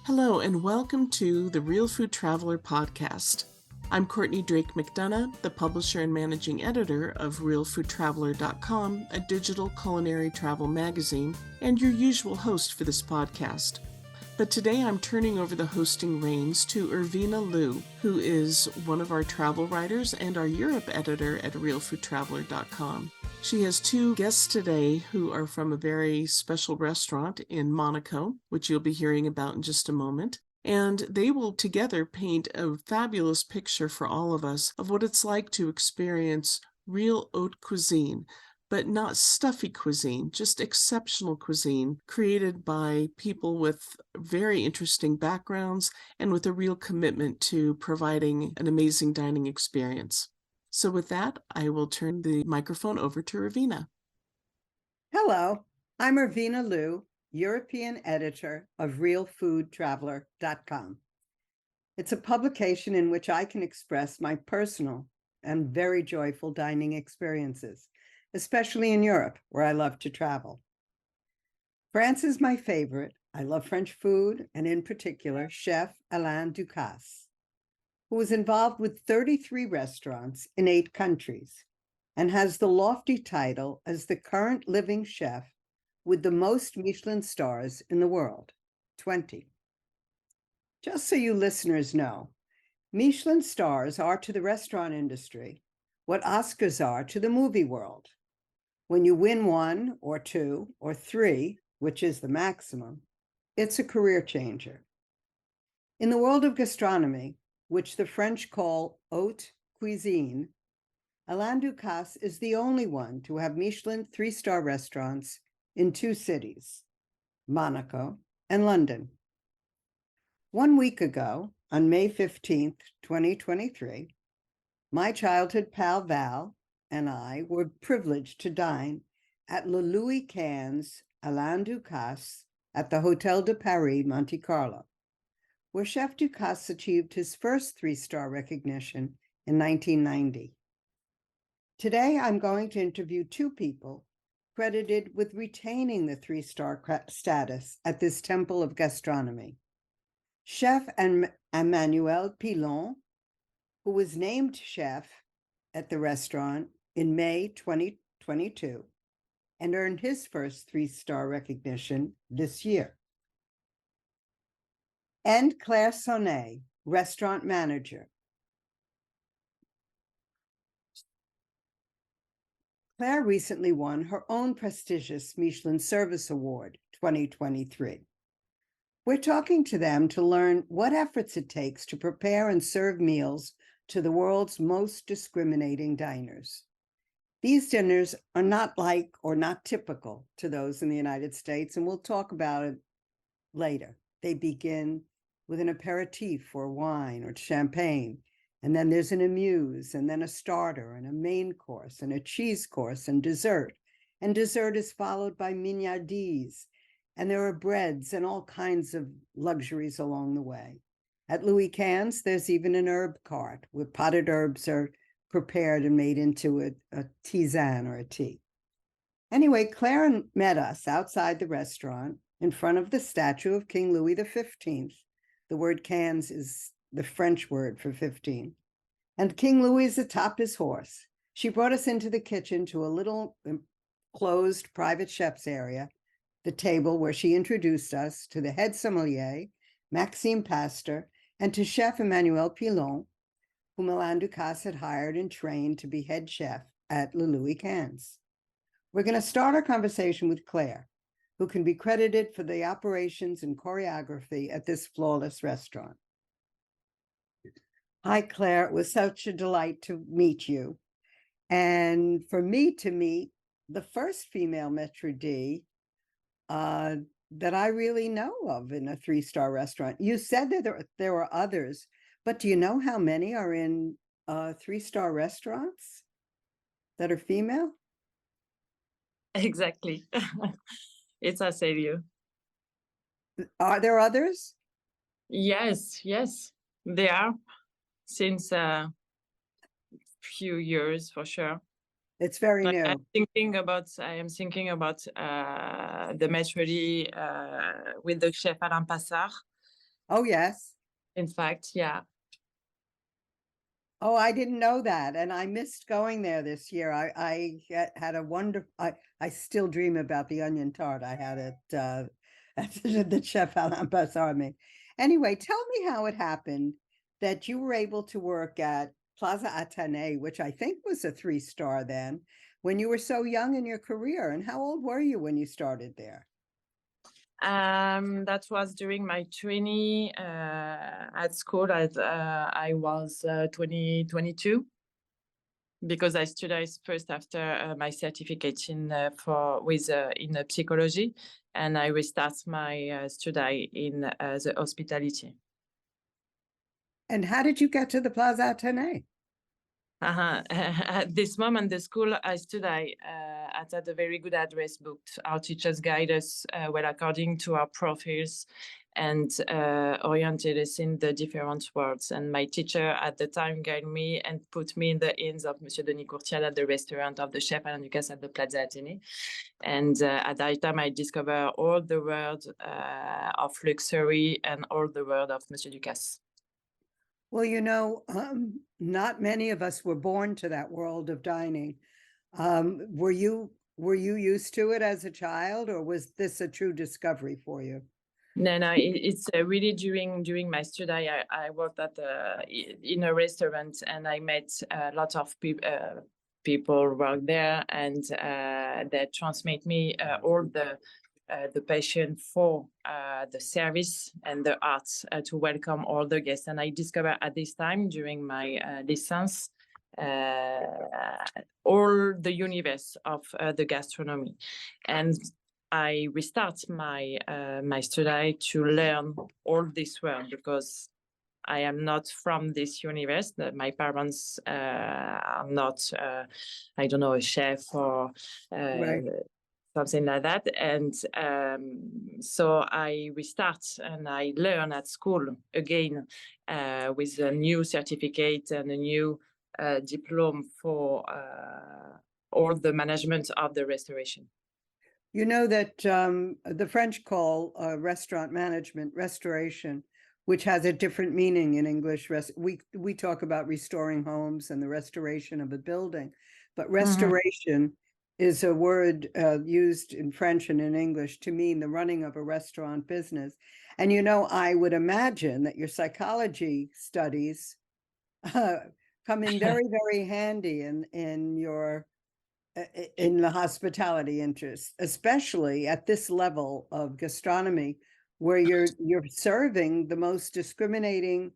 Hello and welcome to the Real Food Traveler podcast. I'm Courtney Drake McDonough, the publisher and managing editor of realfoodtraveler.com, a digital culinary travel magazine, and your usual host for this podcast. But today I'm turning over the hosting reins to Irvina Liu, who is one of our travel writers and our Europe editor at realfoodtraveler.com. She has two guests today who are from a very special restaurant in Monaco, which you'll be hearing about in just a moment. And they will together paint a fabulous picture for all of us of what it's like to experience real haute cuisine, but not stuffy cuisine, just exceptional cuisine created by people with very interesting backgrounds and with a real commitment to providing an amazing dining experience. So with that, I will turn the microphone over to Irvina. Hello, I'm Irvina Liu, European editor of realfoodtraveler.com. It's a publication in which I can express my personal and very joyful dining experiences, especially in Europe, where I love to travel. France is my favorite. I love French food, and in particular, Chef Alain Ducasse, who was involved with 33 restaurants in 8 countries and has the lofty title as the current living chef with the most Michelin stars in the world, 20. Just so you listeners know, Michelin stars are to the restaurant industry what Oscars are to the movie world. When you win 1 or 2 or 3, which is the maximum, it's a career changer. In the world of gastronomy, which the French call haute cuisine, Alain Ducasse is the only one to have Michelin 3-star restaurants in 2 cities, Monaco and London. 1 week ago, on May 15th, 2023, my childhood pal Val and I were privileged to dine at Le Louis Quinze Alain Ducasse at the Hotel de Paris, Monte Carlo, where Chef Ducasse achieved his first 3-star recognition in 1990. Today, I'm going to interview 2 people credited with retaining the 3-star status at this temple of gastronomy. Chef Emmanuel Pilon, who was named chef at the restaurant in May 2022 and earned his first 3-star recognition this year. And Claire Sonnet, restaurant manager. Claire recently won her own prestigious Michelin Service Award 2023. We're talking to them to learn what efforts it takes to prepare and serve meals to the world's most discriminating diners. These dinners are not like or not typical to those in the United States, and we'll talk about it later. They begin with an aperitif or wine or champagne, and then there's an amuse, and then a starter, and a main course, and a cheese course, and dessert. And dessert is followed by mignardises, and there are breads and all kinds of luxuries along the way. At Louis Quinze, there's even an herb cart where potted herbs are prepared and made into a tisane or a tea. Anyway, Claire met us outside the restaurant in front of the statue of King Louis XV. The word Quinze is the French word for 15. And King Louis is atop his horse. She brought us into the kitchen to a little closed private chef's area, the table where she introduced us to the head sommelier, Maxime Pasteur, and to Chef Emmanuel Pilon, whom Alain Ducasse had hired and trained to be head chef at Le Louis Quinze. We're going to start our conversation with Claire, who can be credited for the operations and choreography at this flawless restaurant. Hi, Claire. It was such a delight to meet you. And for me to meet the first female maître d' that I really know of in a 3-star restaurant. You said that there were others, but do you know how many are in 3-star restaurants that are female? Exactly. It's I say you. Are there others? Yes, they are since a few years for sure. It's very But new. I am thinking about the maître d' with the chef Alain Passard, Oh, yes. In fact, yeah. Oh, I didn't know that, and I missed going there this year. Had a wonderful. I still dream about the onion tart I had at the chef Alain Bassar made. Anyway, tell me how it happened that you were able to work at Plaza Athénée, which I think was a 3-star then, when you were so young in your career. And how old were you when you started there? That was during my training at school. I was 22 because I studied first after my certificate in psychology, and I restart my study in the hospitality. And how did you get to the Plaza Athénée? At this moment, the school I study at a very good address booked. Our teachers guide us well according to our profiles and oriented us in the different worlds. And my teacher at the time guided me and put me in the hands of Monsieur Denis Courtial at the restaurant of the chef Alain Ducasse at the Plaza Athénée. And at that time, I discovered all the world of luxury and all the world of Monsieur Ducasse. Well, you know, not many of us were born to that world of dining. Were you used to it as a child, or was this a true discovery for you? No, it's really during my study. I worked in a restaurant, and I met a lot of people work there, and they transmit me all the passion for the service and the arts to welcome all the guests. And I discovered at this time during my license all the universe of the gastronomy. And I restart my my study to learn all this world because I am not from this universe. My parents are not, I don't know, a chef or Right. something like that. And so I restart and I learn at school again with a new certificate and a new diploma for all the management of the restoration. You know that the French call restaurant management restoration, which has a different meaning in English. We talk about restoring homes and the restoration of a building, but restoration is a word used in French and in English to mean the running of a restaurant business. And, you know, I would imagine that your psychology studies come in very, very handy in your in the hospitality interest, especially at this level of gastronomy, where you're serving the most discriminating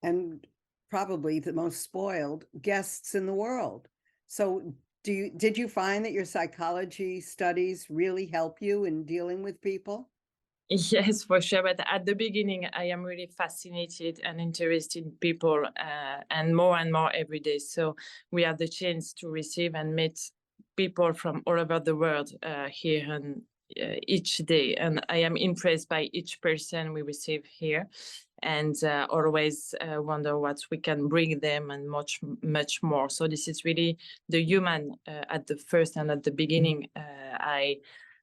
and probably the most spoiled guests in the world. So did you find that your psychology studies really help you in dealing with people? Yes, for sure. But at the beginning, I am really fascinated and interested in people and more every day. So we have the chance to receive and meet people from all over the world here and each day. And I am impressed by each person we receive here and always wonder what we can bring them and much more. So this is really the human at the first and at the beginning.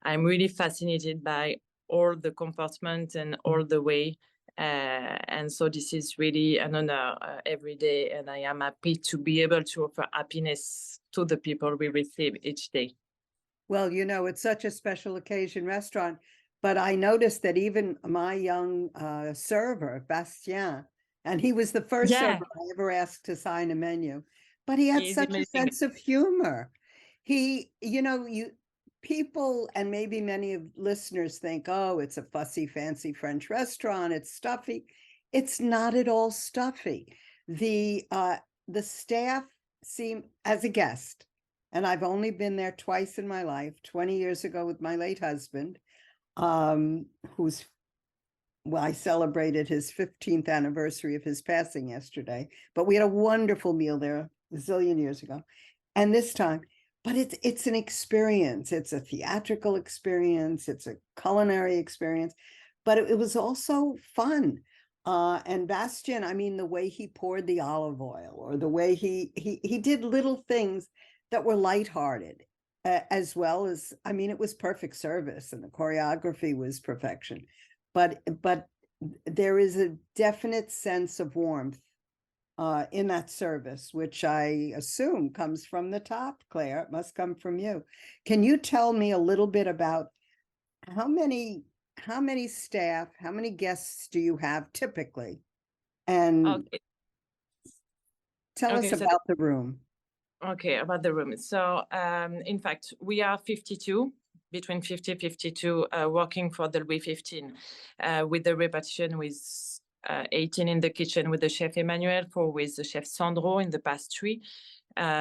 I'm really fascinated by all the comportment and all the way. And so this is really an honor every day. And I am happy to be able to offer happiness to the people we receive each day. Well, you know, it's such a special occasion restaurant, but I noticed that even my young server, Bastien, and he was the first server I ever asked to sign a menu, but he had such a sense of humor. He, you know, people, and maybe many of listeners think, oh, it's a fussy, fancy French restaurant, it's stuffy. It's not at all stuffy. The staff seem, as a guest, and I've only been there twice in my life, 20 years ago with my late husband, who's, well, I celebrated his 15th anniversary of his passing yesterday, but we had a wonderful meal there a zillion years ago. And this time, but it's an experience. It's a theatrical experience. It's a culinary experience, but it was also fun. And Bastien, I mean, the way he poured the olive oil, or the way he did little things that were lighthearted, as well as, I mean, it was perfect service and the choreography was perfection. But there is a definite sense of warmth in that service, which I assume comes from the top, Claire. It must come from you. Can you tell me a little bit about how many staff, how many guests do you have typically? And Okay. tell us Okay, so about the room. Okay, about the room. So, in fact, we are 52, between 50 52, working for the Louis 15, with the repartition with 18 in the kitchen with the chef Emmanuel, 4 with the chef Sandro in the pastry.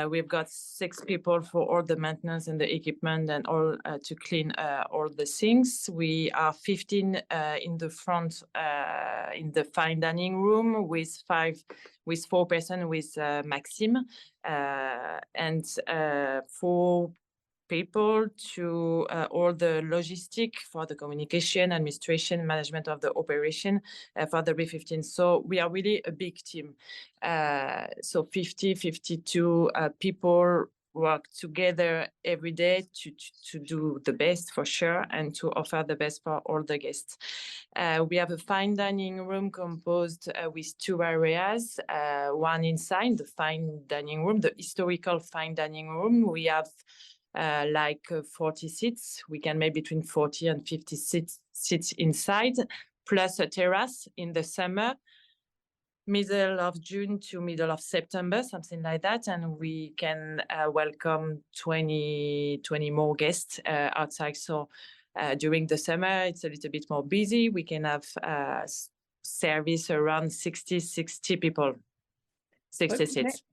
We've got 6 people for all the maintenance and the equipment and all to clean all the things. We are 15 in the front in the fine dining room with 4 person with Maxime and 4 people to all the logistic for the communication, administration, management of the operation for the B15. So we are really a big team. So 50, 52 people work together every day to do the best for sure and to offer the best for all the guests. We have a fine dining room composed with 2 areas, one inside the fine dining room, the historical fine dining room. We have 40 seats. We can make between 40 and 50 seats inside, plus a terrace in the summer, middle of June to middle of September, something like that. And we can welcome 20 more guests outside. So during the summer, it's a little bit more busy. We can have service around 60 people, 60 seats.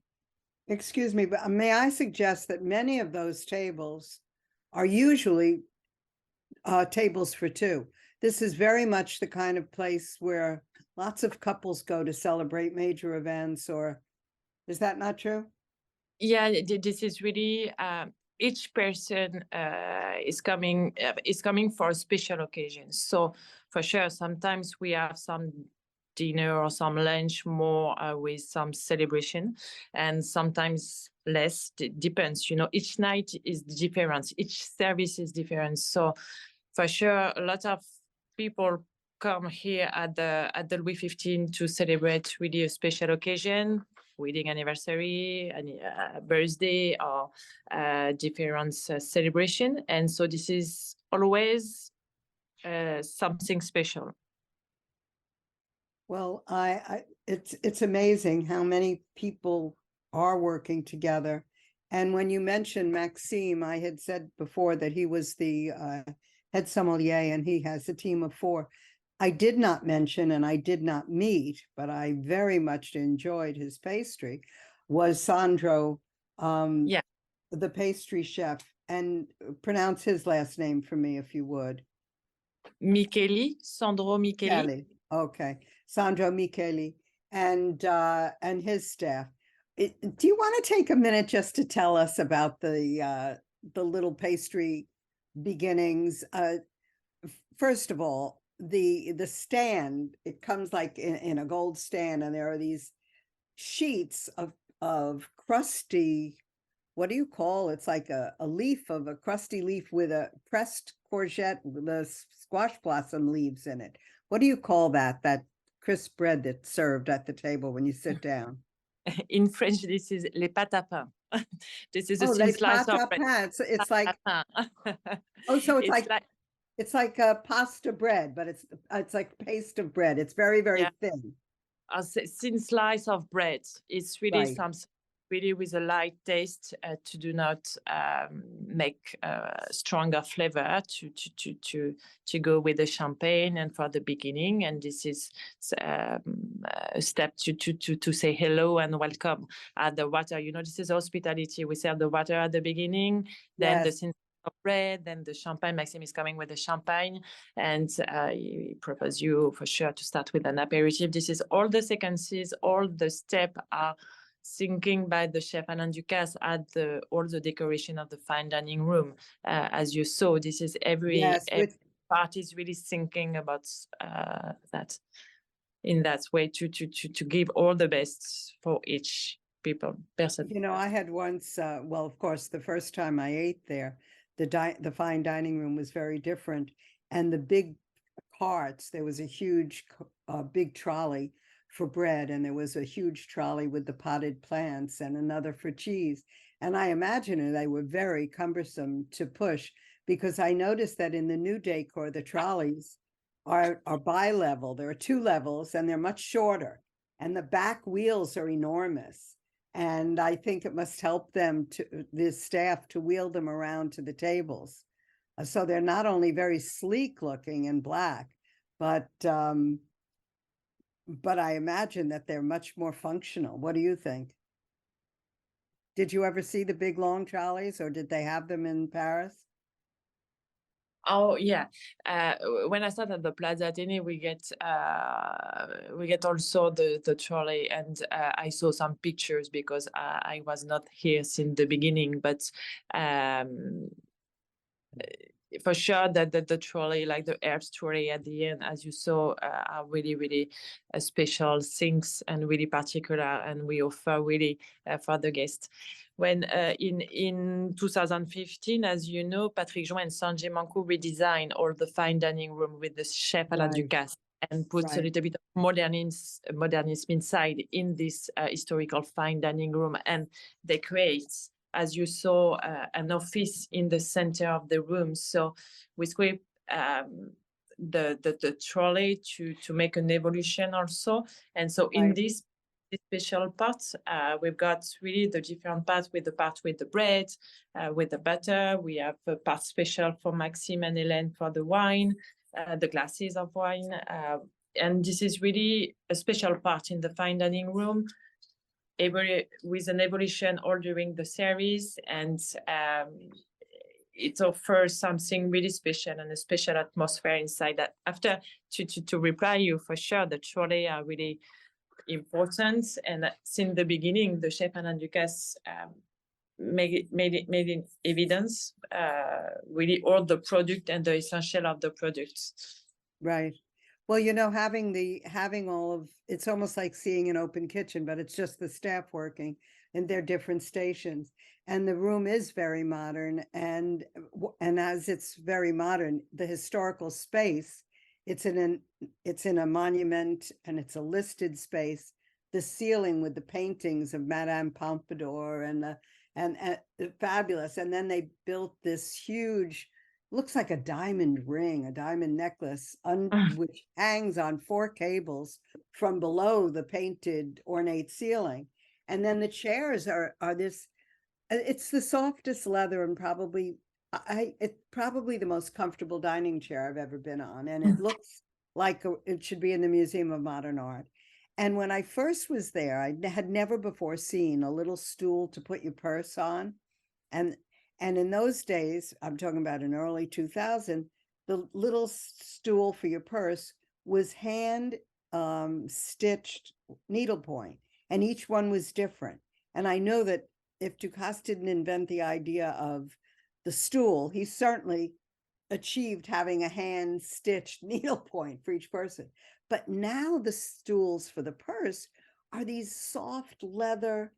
Excuse me, but may I suggest that many of those tables are usually tables for 2. This is very much the kind of place where lots of couples go to celebrate major events, or is that not true? Yeah, this is really each person is coming for a special occasion. So for sure, sometimes we have some dinner or some lunch more with some celebration, and sometimes less. It depends. Each night is different. Each service is different. So for sure, a lot of people come here at the Louis 15 to celebrate really a special occasion, wedding anniversary, birthday, or different celebration. And so this is always something special. Well, it's amazing how many people are working together. And when you mentioned Maxime, I had said before that he was the head sommelier and he has a team of 4. I did not mention, and I did not meet, but I very much enjoyed his pastry, was Sandro, Yeah. the pastry chef. And pronounce his last name for me, if you would. Sandro Micheli. Okay, Sandro Micheli and his staff. Do you want to take a minute just to tell us about the little pastry beginnings? First of all, the stand, it comes like in a gold stand, and there are these sheets of crusty, what do you call? It's like a leaf of a crusty leaf with a pressed courgette with the squash blossom leaves in it. What do you call that crisp bread that's served at the table when you sit down? In French, this is les pâtes à pain. This is a thin les slice pâtes of à bread. pain. So it's like it's like a pasta bread, but it's like paste of bread. It's very, very thin. A thin slice of bread. It's really something really with a light taste to do not make stronger flavor to go with the champagne and for the beginning. And this is a step to say hello and welcome. The water, this is hospitality. We serve the water at the beginning, then the thin of bread, then the champagne. Maxime is coming with the champagne, and he proposes you for sure to start with an aperitif. This is all the sequences, all the steps are thinking by the chef Alain Ducasse at all the decoration of the fine dining room. As you saw, this is every part is really thinking about that in that way to give all the best for each person. I had once, well, of course, the first time I ate there, the fine dining room was very different, and the big carts, there was a huge a big trolley for bread, and there was a huge trolley with the potted plants and another for cheese. And I imagine they were very cumbersome to push, because I noticed that in the new decor, the trolleys are bi-level. There are 2 levels, and they're much shorter, and the back wheels are enormous. And I think it must help the staff to wheel them around to the tables. So they're not only very sleek looking and black, but I imagine that they're much more functional. What do you think? Did you ever see the big long trolleys, or did they have them in Paris? Oh yeah. When I started at the Plaza Athénée, we get also the trolley, and I saw some pictures because I was not here since the beginning, but for sure that the trolley, like the air trolley at the end, as you saw, are really, really special things and really particular, and we offer really for the guests. When in 2015, as you know, Patrick Join and Sanjay Manku redesigned all the fine dining room with the chef Alain Ducasse, and puts a little bit of modernism inside in this historical fine dining room, and they create, as you saw, an office in the center of the room. So we scrape the trolley to make an evolution also. And so in this special part, we've got really the different parts, with the part with the bread, with the butter. We have a part special for Maxime and Hélène for the wine, the glasses of wine. And this is really a special part in the fine dining room, with an evolution all during the series, and it offers something really special and a special atmosphere inside that. After to reply you, for sure, the trolley are really important, and since the beginning, the chef Alain Ducasse made in evidence really all the product and the essential of the products. Right. Well, you know, having all of, it's almost like seeing an open kitchen, but it's just the staff working in their different stations. And the room is very modern, and as it's very modern, the historical space, it's in a monument, and it's a listed space. The ceiling with the paintings of Madame Pompadour and fabulous. And then they built this huge, looks like a diamond ring, a diamond necklace, which hangs on 4 cables from below the painted ornate ceiling. And then the chairs are this, it's the softest leather, and it's probably the most comfortable dining chair I've ever been on. And it looks like it should be in the Museum of Modern Art. And when I first was there, I had never before seen a little stool to put your purse on. And in those days, I'm talking about in early 2000, the little stool for your purse was hand stitched needlepoint, and each one was different. And I know that if Ducasse didn't invent the idea of the stool, he certainly achieved having a hand stitched needlepoint for each person. But now the stools for the purse are these soft leather,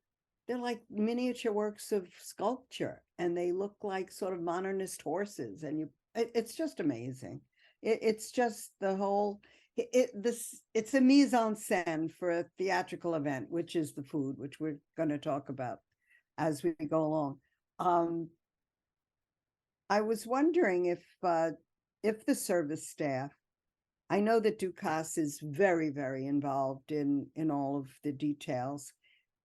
they're like miniature works of sculpture, and they look like sort of modernist horses. And it's just amazing. It's just the whole, it's a mise en scène for a theatrical event, which is the food, which we're going to talk about as we go along. I was wondering if the service staff, I know that Ducasse is very, very involved in all of the details.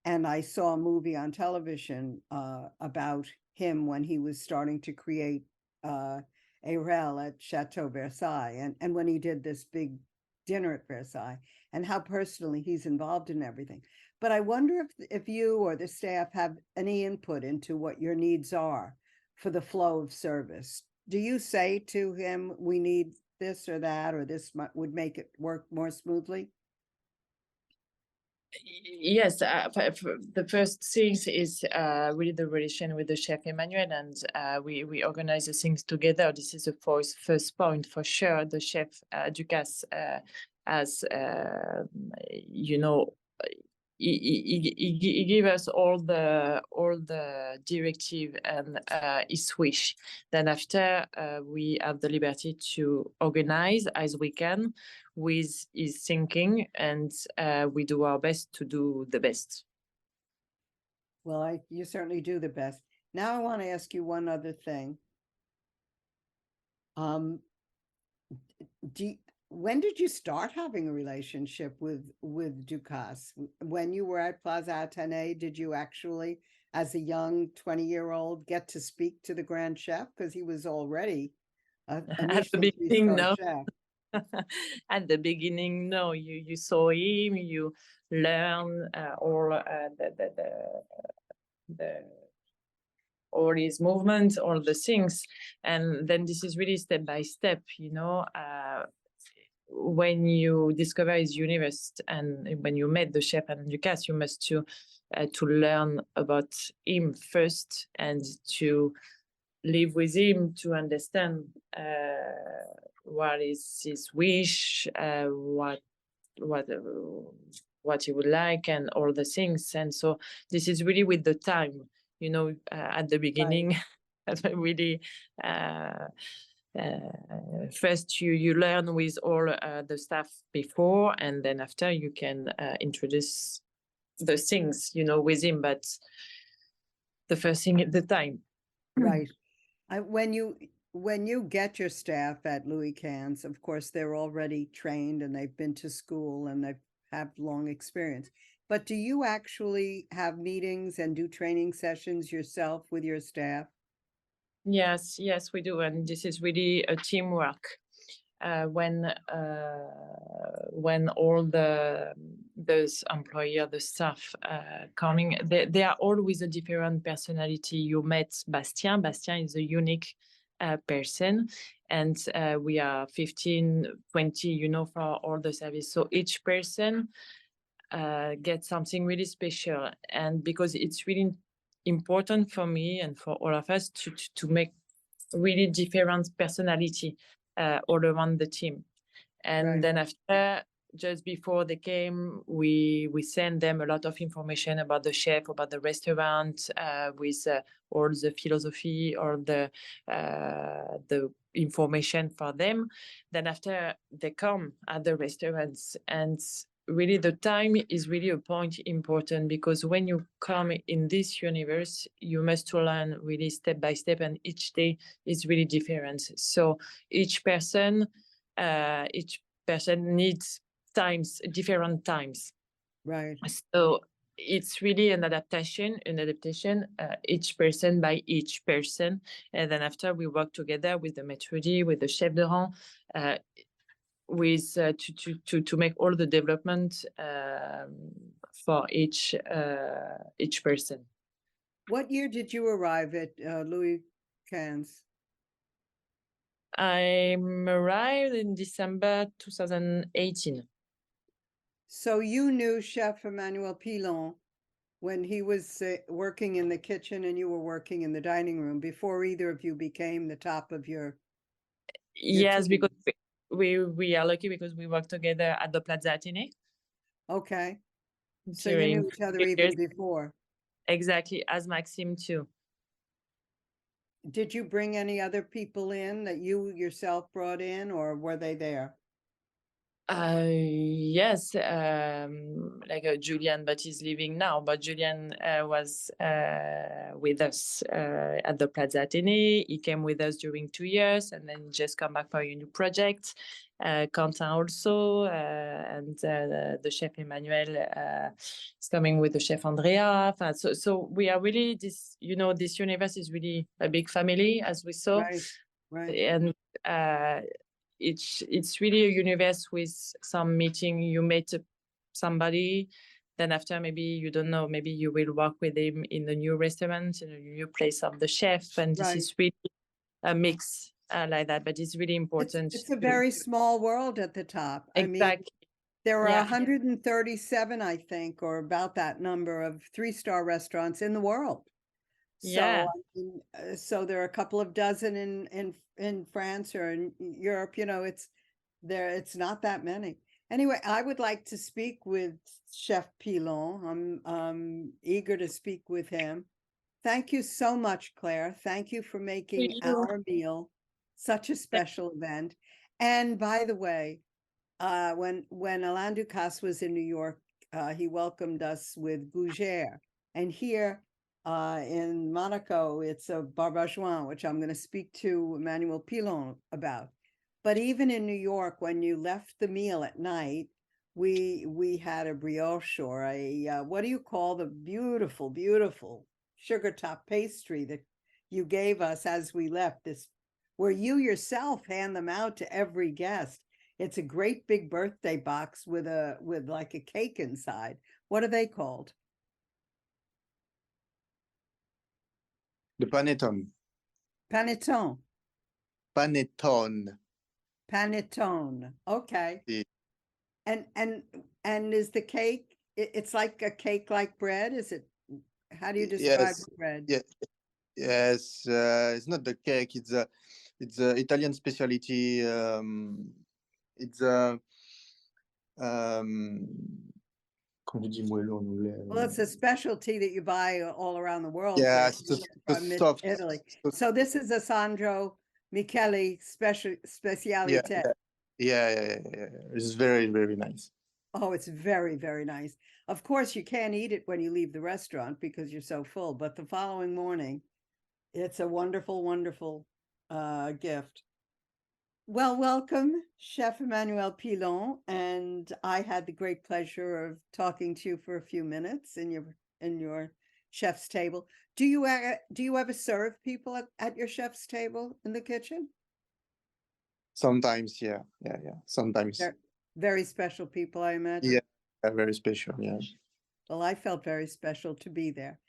And I saw a movie on television about him when he was starting to create Arel at Chateau Versailles, and when he did this big dinner at Versailles, and how personally he's involved in everything. But I wonder if you or the staff have any input into what your needs are for the flow of service. Do you say to him, we need this or that, or this would make it work more smoothly? Yes, the first thing is really the relation with the chef Emmanuel, and we organize the things together. This is the first point for sure. The chef Ducasse, as you know, he gave us all the directive and his wish. Then after we have the liberty to organize as we can. with his thinking, and we do our best to do the best. Well, you certainly do the best. Now I want to ask you one other thing. When did you start having a relationship with Ducasse? When you were at Plaza Athénée, did you actually, as a young 20-year-old, get to speak to the Grand Chef? Because he was already a At the Michelin beginning, 3-star no. chef. At the beginning, no. You saw him, you learn all the all his movements, all the things, and then this is really step by step. When you discover his universe and when you met the chef Alain Ducasse, you must to learn about him first and to live with him to understand what is his wish, what he would like, and all the things. And so this is really with the time, at the beginning. Really first you learn with all the stuff before, and then after you can introduce the things with him, but the first thing at the time. Right. When you get your staff at Louis Cannes, of course, they're already trained and they've been to school and they have long experience. But do you actually have meetings and do training sessions yourself with your staff? Yes, we do, and this is really a teamwork. When all those employer, the staff coming, they are all with a different personality. You met Bastien. Bastien is a unique person, and we are 15, 20, for all the service. So each person gets something really special, and because it's really important for me and for all of us to make really different personality all around the team. And then after, just before they came, we send them a lot of information about the chef, about the restaurant, with all the philosophy or the information for them. Then after they come at the restaurants, and really the time is really a point important, because when you come in this universe, you must learn really step by step, and each day is really different. So each person needs different times. Right. So it's really an adaptation, each person by each person. And then after we work together with the maître d', with the chef de rang, with to make all the development for each person. What year did you arrive at Louis Cannes? I arrived in December 2018. So you knew Chef Emmanuel Pilon when he was working in the kitchen and you were working in the dining room before either of you became the top of your Yes, team. because we are lucky because we work together at the Plaza Athénée. Okay. So you knew each other even before. Exactly, as Maxime too. Did you bring any other people in that you yourself brought in, or were they there? Yes, like Julian, but he's leaving now. But Julian was with us at the Plaza Athénée. He came with us during 2 years, and then just come back for a new project. Quentin also, and the chef Emmanuel is coming with the chef Andrea. So we are really this universe is really a big family, as we saw. Right. And it's really a universe with some meeting. You meet somebody, then after maybe you don't know, maybe you will work with him in a new restaurant, in a new place of the chef, and this is really a mix like that. But it's really important. It's a very small world at the top. Exactly. I mean, there are 137, I think, or about that number of 3-star restaurants in the world. So, so there are a couple of dozen in France or in Europe. It's not that many. Anyway, I would like to speak with Chef Pilon. I'm eager to speak with him. Thank you so much, Claire. Thank you for making our meal such a special event. And by the way, when Alain Ducasse was in New York, he welcomed us with gougère. And here in Monaco, it's a barbajoin, which I'm going to speak to Emmanuel Pilon about. But even in New York, when you left the meal at night, we had a brioche or a what do you call the beautiful, beautiful sugar top pastry that you gave us as we left, this where you yourself hand them out to every guest. It's a great big birthday box with like a cake inside. What are they called? The panettone. Panettone. Panettone. Panettone. Okay. Yeah. And is the cake? It's like a cake like bread. Is it? How do you describe Yes. the bread? Yeah. Yes. It's not the cake. It's a Italian specialty. It's a comment je dis moelleux en anglais? Well, it's a specialty that you buy all around the world. Yeah, from it's soft. Italy. So this is a Sandro Michele speciality. Yeah. It's very, very nice. Oh, it's very, very nice. Of course, you can't eat it when you leave the restaurant because you're so full, but the following morning, it's a wonderful, wonderful gift. Well, welcome, Chef Emmanuel Pilon, and I had the great pleasure of talking to you for a few minutes in your chef's table. Do you ever serve people at your chef's table in the kitchen? Sometimes, yeah. Sometimes. They're very special people, I imagine. Yeah, very special. Yeah. Well, I felt very special to be there.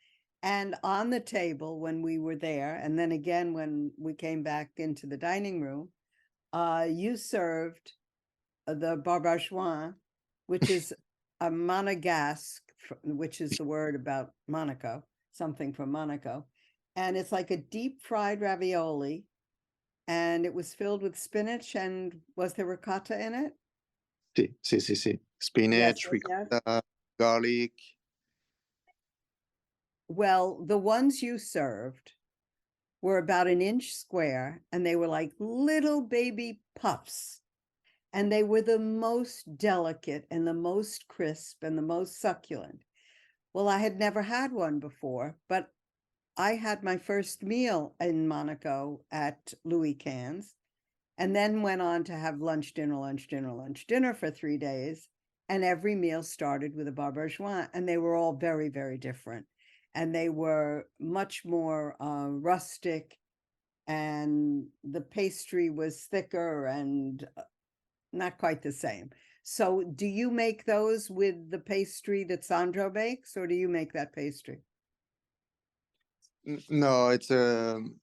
And on the table when we were there, and then again when we came back into the dining room, you served the barbajoin, which is a monegasque, which is the word about Monaco, something from Monaco. And it's like a deep fried ravioli. And it was filled with spinach. And was there ricotta in it? Si. Spinach, ricotta, garlic. Well, the ones you served were about an inch square, and they were like little baby puffs. And they were the most delicate and the most crisp and the most succulent. Well, I had never had one before, but I had my first meal in Monaco at Louis Cannes, and then went on to have lunch, dinner for 3 days. And every meal started with a barbajoin, and they were all very, very different. And they were much more rustic, and the pastry was thicker and not quite the same. So do you make those with the pastry that Sandro makes, or do you make that pastry? No, it's do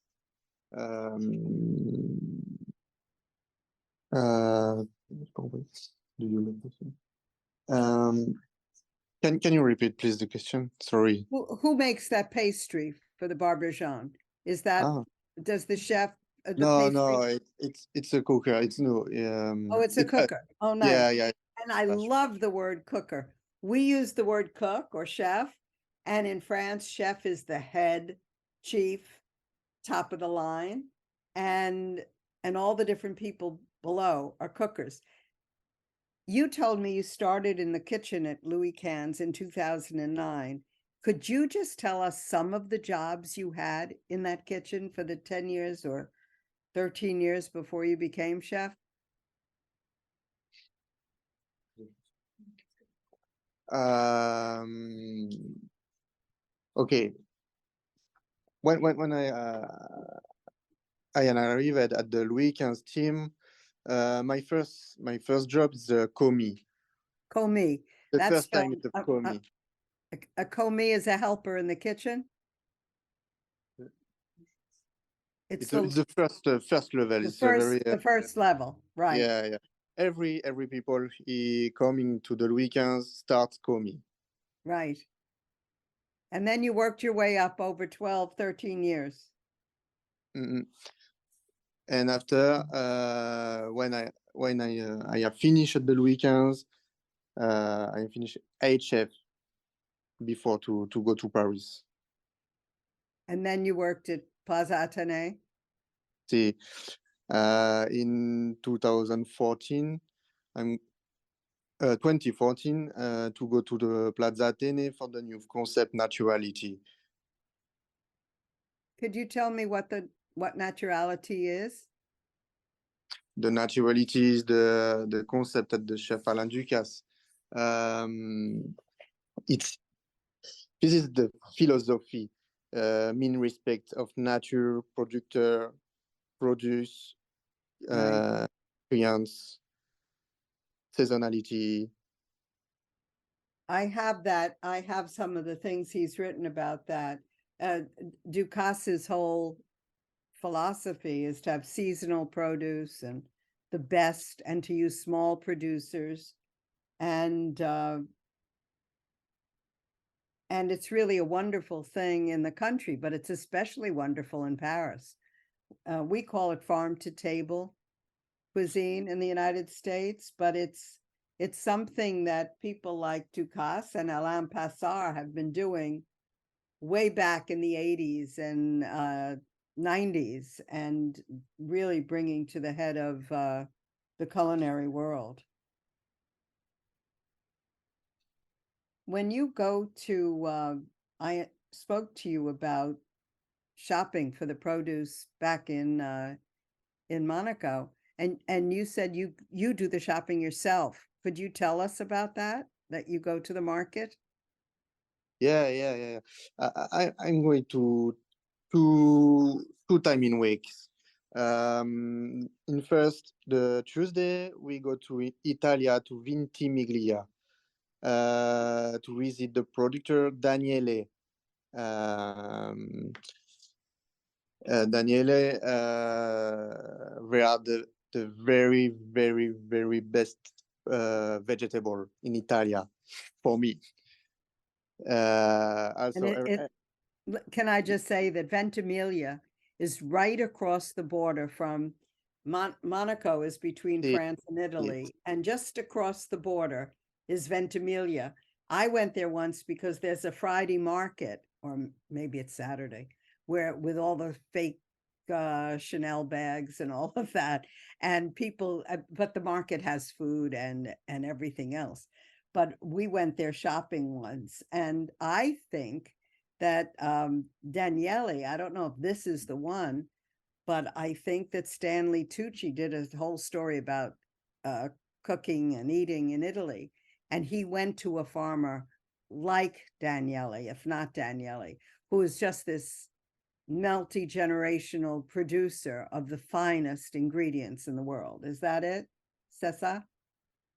you make this? Can you repeat, please, the question? Sorry. Who makes that pastry for the barbajoin? Is that does the chef? No, it's a cooker. It's no. Oh, it's a cooker. Oh, nice. Yeah. And I love the word cooker. We use the word cook or chef, and in France, chef is the head chief, top of the line, and all the different people below are cookers. You told me you started in the kitchen at Louis Cannes in 2009. Could you just tell us some of the jobs you had in that kitchen for the 10 years or 13 years before you became chef? Okay. When I arrived at the Louis Quinze team, my first job is commis. Commis. The That's first time it's a commis. A commis is a helper in the kitchen. It's the first level. The first level, right? Yeah. Every people he coming to the Louis Quinze starts commis. Right. And then you worked your way up over 12, 13 years. And after when I have finished at the Louis Quinze, I finished head chef before to go to Paris. And then you worked at Plaza Athénée? See, in 2014, 2014 to go to the Plaza Atene for the new concept Naturality. Could you tell me what naturality is? The Naturality is the concept that the chef Alain Ducasse. This is the philosophy, mean respect of nature, produce, Right. experience, seasonality. I have some of the things he's written about that. Ducasse's whole philosophy is to have seasonal produce and the best, and to use small producers, and it's really a wonderful thing in the country, but it's especially wonderful in Paris. We call it farm to table cuisine in the United States, but it's something that people like Ducasse and Alain have been doing way back in the 80s and 90s, and really bringing to the head of the culinary world. When you go to, I spoke to you about shopping for the produce back in Monaco, and you said you do the shopping yourself. Could you tell us about that you go to the market? Yeah. I'm going to two time in weeks. In first, the Tuesday, we go to Italia, to Ventimiglia, to visit the producer Daniele. Daniele, they are the very, very, very best vegetable in Italia for me. Also, Can I just say that Ventimiglia is right across the border from Monaco is between France and Italy, and just across the border is Ventimiglia. I went there once because there's a Friday market, or maybe it's Saturday, where with all the fake Chanel bags and all of that, and people, but the market has food and everything else. But we went there shopping once, and I think that Daniele, I don't know if this is the one, but I think that Stanley Tucci did a whole story about cooking and eating in Italy. And he went to a farmer like Daniele, if not Daniele, who is just this multi-generational producer of the finest ingredients in the world. Is that it? C'est ça?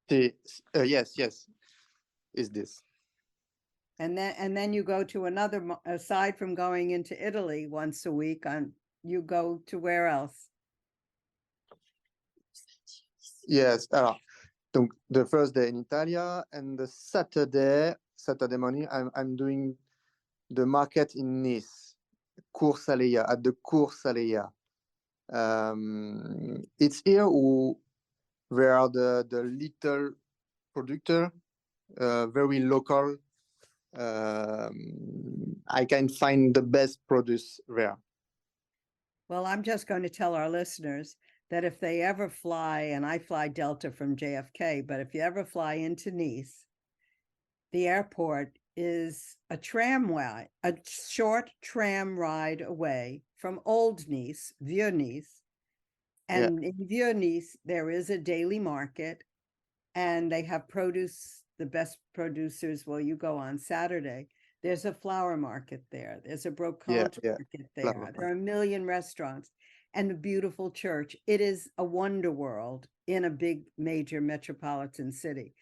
Yes, is this. And then you go to another, aside from going into Italy once a week, you go to where else? Yes, the first day in Italia, and the Saturday morning, I'm doing the market in Nice, Cours Aleia, at the Cours Aleia. It's here where are the little producer, very local. I can find the best produce there. Well, I'm just going to tell our listeners that if they ever fly, and I fly Delta from JFK, but if you ever fly into Nice, the airport is a short tram ride away from Old Nice, Vieux Nice. And in Vieux Nice, there is a daily market, and they have produce, the best producers. Well, you go on Saturday, there's a flower market there. There's a brocante market there. Flower. There are a million restaurants and a beautiful church. It is a wonder world in a big major metropolitan city.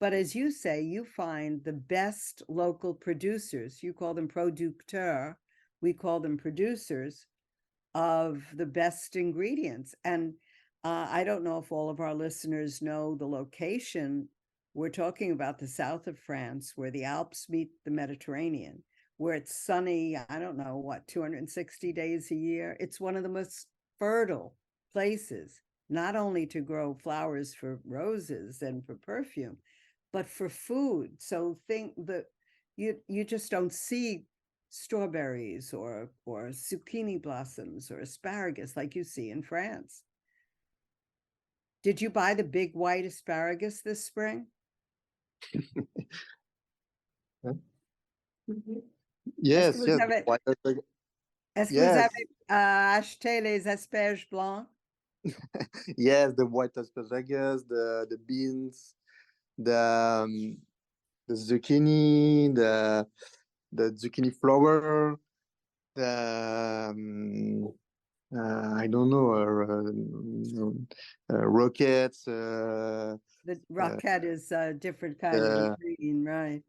But as you say, you find the best local producers. You call them producteurs. We call them producers of the best ingredients. And I don't know if all of our listeners know the location. We're talking about the south of France, where the Alps meet the Mediterranean, where it's sunny, I don't know what, 260 days a year. It's one of the most fertile places, not only to grow flowers for roses and for perfume, but for food. So think that you just don't see strawberries or zucchini blossoms or asparagus like you see in France. Did you buy the big white asparagus this spring? Est-ce que Yes, vous yes, avez, white asparagus. est-ce que vous Yes, avez acheté les asperges blancs? yes, the white asparagus, the beans, the zucchini, the zucchini flower, the I don't know, rockets, The roquette is a different kind the of green, right?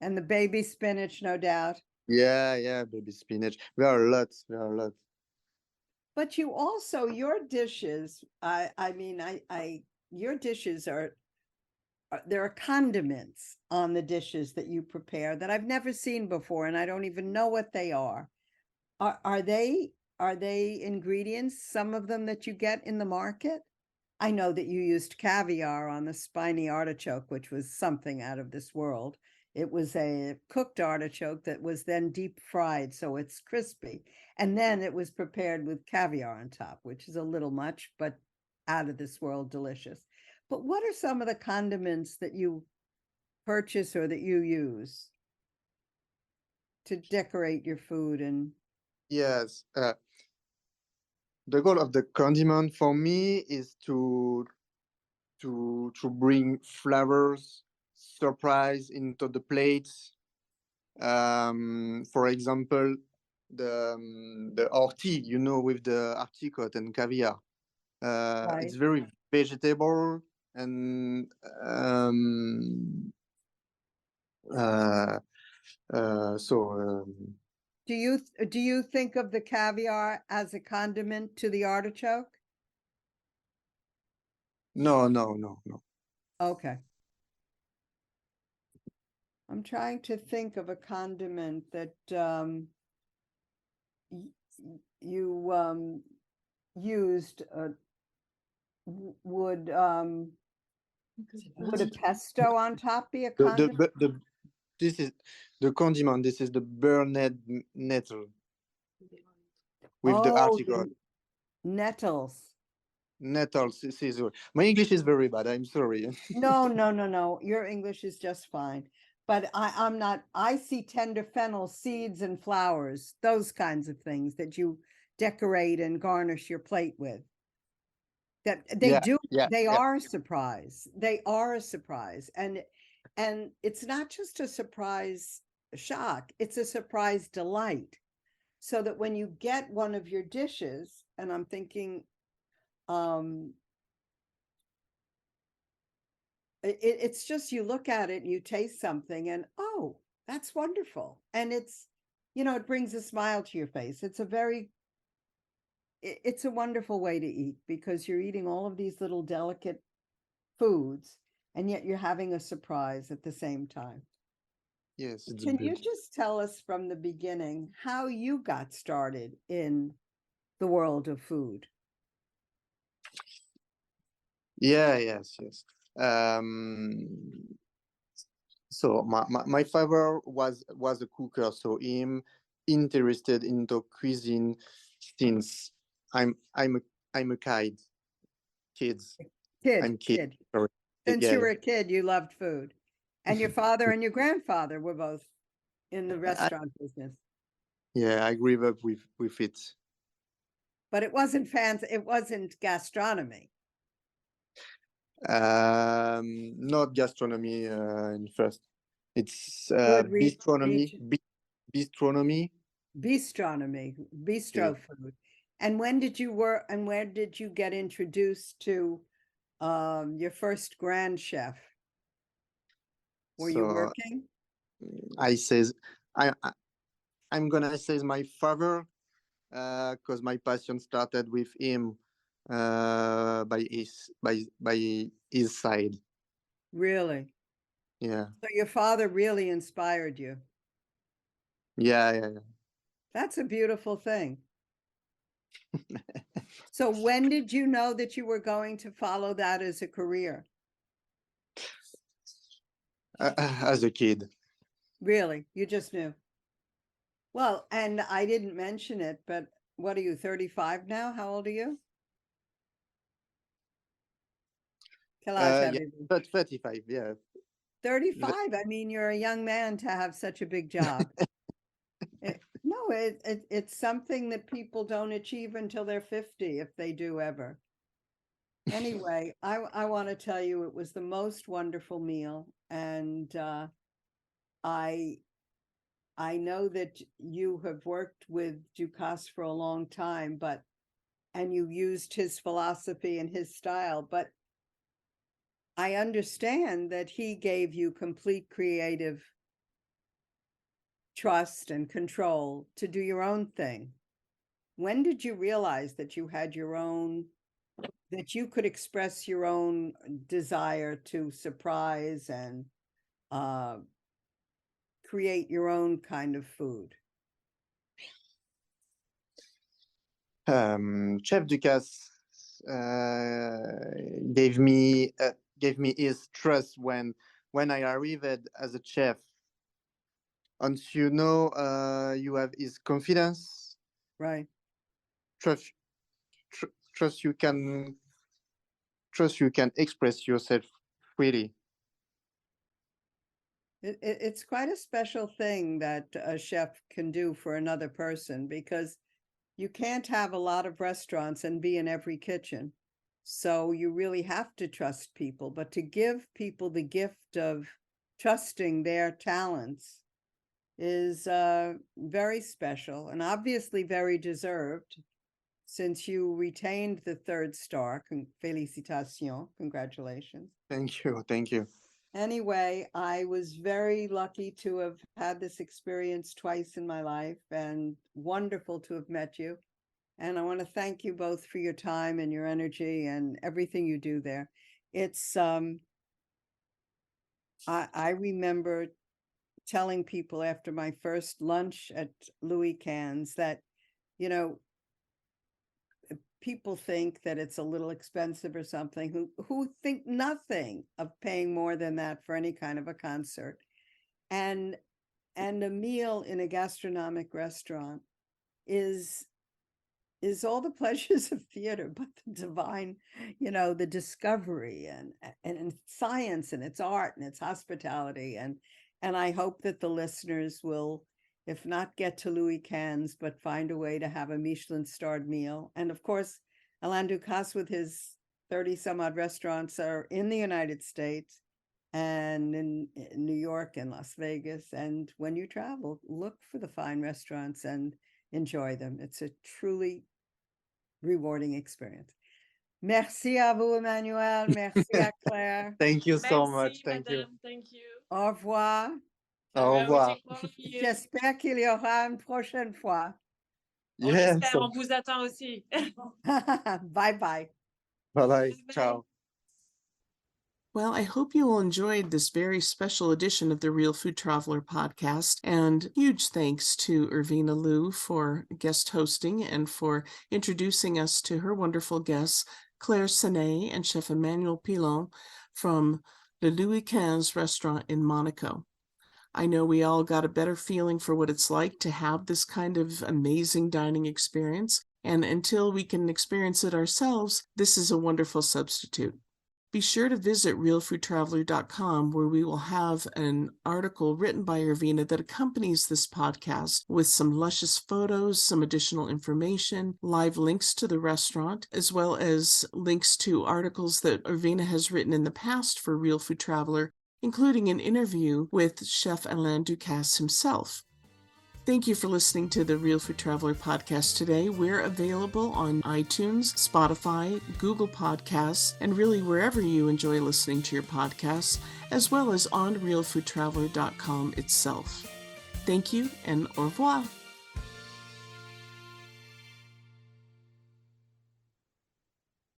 And the baby spinach, no doubt. yeah, baby spinach. There are lots. There are lots. But you also, your dishes, your dishes are, there are condiments on the dishes that you prepare that I've never seen before, and I don't even know what they are. Are they ingredients, some of them that you get in the market? I know that you used caviar on the spiny artichoke, which was something out of this world. It was a cooked artichoke that was then deep fried, so it's crispy. And then it was prepared with caviar on top, which is a little much, but out of this world delicious. But what are some of the condiments that you purchase or that you use to decorate your food? And Yes. The goal of the condiment for me is to bring flavors, surprise into the plates. For example, the ortie, with the artichoke and caviar. right. It's very vegetable and uh, so Do you think of the caviar as a condiment to the artichoke? no. Okay. I'm trying to think of a condiment that you used. Would a pesto on top be a condiment? This is the condiment. This is the burned nettle with the Oh, artichoke. nettles. Nettles. My English is very bad. I'm sorry. No. Your English is just fine. But I'm not, I see tender fennel seeds and flowers, those kinds of things that you decorate and garnish your plate with. That they Yeah, do, yeah, they yeah. are a surprise. They are a surprise. And it's not just a surprise shock, it's a surprise delight. So that when you get one of your dishes, and I'm thinking, it's just, you look at it and you taste something and, oh, that's wonderful. And it's, it brings a smile to your face. It's it's a wonderful way to eat, because you're eating all of these little delicate foods, and yet you're having a surprise at the same time. Yes, it's Can you good. just tell us from the beginning how you got started in the world of food? Yeah, yes. So my father was a cooker, so him interested into cuisine since I'm a kids. I'm kid. Kid. Sorry. Since Yeah, you yeah. were a kid, you loved food. And your father and your grandfather were both in the restaurant business. Yeah, I grew up with it. But it wasn't fancy, it wasn't gastronomy. Not gastronomy in first. It's Good bistronomy. Bistronomy. bistronomy, Yeah. bistro food. And when did you work, and where did you get introduced to your first grand chef? Were you So working? I says I I'm gonna say my father, because my passion started with him, by his side. Really? Yeah, So your father really inspired you. yeah. That's a beautiful thing. So when did you know that you were going to follow that as a career? As a kid. Really? You just knew? Well, and I didn't mention it, but what are you, 35 now? How old are you? Quel âge Yeah, avez-vous? but 35, yeah. 35. I mean, you're a young man to have such a big job. It's something that people don't achieve until they're 50, if they do ever. Anyway, I want to tell you it was the most wonderful meal, and I know that you have worked with Ducasse for a long time, and you used his philosophy and his style, but I understand that he gave you complete creative trust and control to do your own thing. When did you realize that you had that you could express your own desire to surprise and create your own kind of food? Chef Ducasse gave me his trust when I arrived as a chef. And you have his confidence, Right. trust, trust you can express yourself freely. It's quite a special thing that a chef can do for another person, because you can't have a lot of restaurants and be in every kitchen. So you really have to trust people, but to give people the gift of trusting their talents is very special and obviously very deserved, since you retained the 3rd star. Félicitations, congratulations. Thank you. Anyway, I was very lucky to have had this experience twice in my life, and wonderful to have met you. And I want to thank you both for your time and your energy and everything you do there. It's I remember telling people after my first lunch at Louis Cannes that, people think that it's a little expensive or something, who think nothing of paying more than that for any kind of a concert. And a meal in a gastronomic restaurant is all the pleasures of theater, but the divine, the discovery and science and its art and its hospitality. And I hope that the listeners will, if not get to Louis Cannes, but find a way to have a Michelin-starred meal. And of course, Alain Ducasse with his 30 some odd restaurants are in the United States and in New York and Las Vegas. And when you travel, look for the fine restaurants and enjoy them. It's a truly rewarding experience. Merci à vous, Emmanuel. Merci à Claire. Thank you so Merci, much. Thank madame. you. Thank you. Au revoir. Au revoir. J'espère qu'il y aura une prochaine fois. On Yes. espère, on vous attend aussi. Bye bye. Bye. Ciao. Well, I hope you all enjoyed this very special edition of the Real Food Traveler podcast, and huge thanks to Irvina Liu for guest hosting and for introducing us to her wonderful guests, Claire Senet and Chef Emmanuel Pilon from the Louis Quinze restaurant in Monaco. I know we all got a better feeling for what it's like to have this kind of amazing dining experience, and until we can experience it ourselves, this is a wonderful substitute. Be sure to visit realfoodtraveler.com, where we will have an article written by Irvina that accompanies this podcast with some luscious photos, some additional information, live links to the restaurant, as well as links to articles that Irvina has written in the past for Real Food Traveler, including an interview with Chef Alain Ducasse himself. Thank you for listening to the Real Food Traveler podcast today. We're available on iTunes, Spotify, Google Podcasts, and really wherever you enjoy listening to your podcasts, as well as on realfoodtraveler.com itself. Thank you and au revoir.